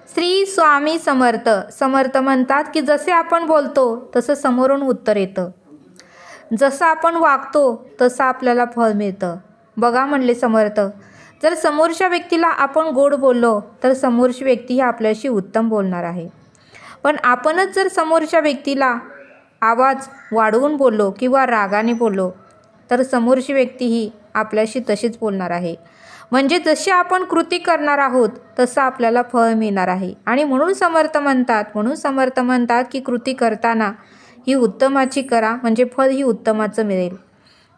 श्री स्वामी समर्थ. समर्थ म्हणतात की जसे आपण बोलतो तसं समोरून उत्तर येतं, जसं आपण वागतो तसं आपल्याला फळ मिळतं. बघा म्हणले समर्थ, जर समोरच्या व्यक्तीला आपण गोड बोललो तर समोरची व्यक्ती ही आपल्याशी उत्तम बोलणार आहे. पण आपणच जर समोरच्या व्यक्तीला आवाज वाढवून बोललो किंवा रागाने बोललो तर समोरची व्यक्ती ही आपल्याशी तशीच बोलणार आहे. म्हणजे जशी आपण कृती करणार आहोत तसं आपल्याला फळ मिळणार आहे. आणि म्हणून समर्थ म्हणतात की कृती करताना ही उत्तमाची करा, म्हणजे फळ ही उत्तमाचं मिळेल.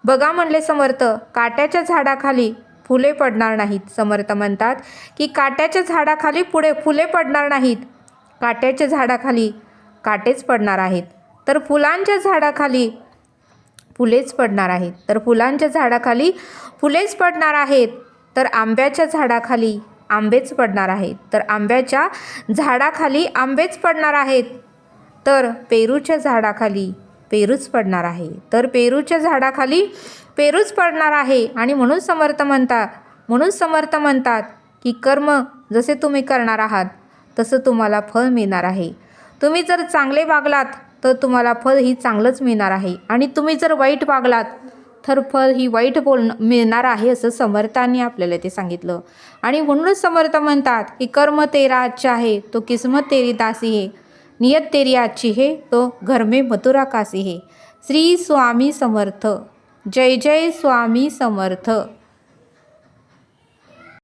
बघा म्हणले समर्थ, काट्याच्या झाडाखाली फुले पडणार नाहीत. समर्थ म्हणतात की काट्याच्या झाडाखाली फुले पडणार नाहीत, काट्याच्या झाडाखाली काटेच पडणार आहेत. तर फुलांच्या झाडाखाली फुलेच पडणार आहेत. तर आंब्याच्या झाडाखाली आंबेच पडणार आहेत. तर आंब्याच्या झाडाखाली आंबेच पडणार आहेत. तर पेरूच्या झाडाखाली पेरूच पडणार आहे. पेरूच्या झाडाखाली पेरूच पडणार आहे. आणि म्हणून समर्थ म्हणतात की कर्म जसे तुम्ही करणार आहात तसं तुम्हाला फळ मिळणार आहे. तुम्ही जर चांगले वागलात तर तुम्हाला फळ ही चांगलंच मिळणार आहे. आणि तुम्ही जर वाईट वागलात तर फळ ही वाईट मिळणार आहे, असं समर्थांनी आपल्याला ते सांगितलं. आणि म्हणूनच समर्थ म्हणतात की कर्म तेरा अच्छा है तो किस्मत तेरी दासी है, नियत तेरी अच्छी है तो घर में मथुरा काशी है. श्री स्वामी समर्थ. जय जय स्वामी समर्थ.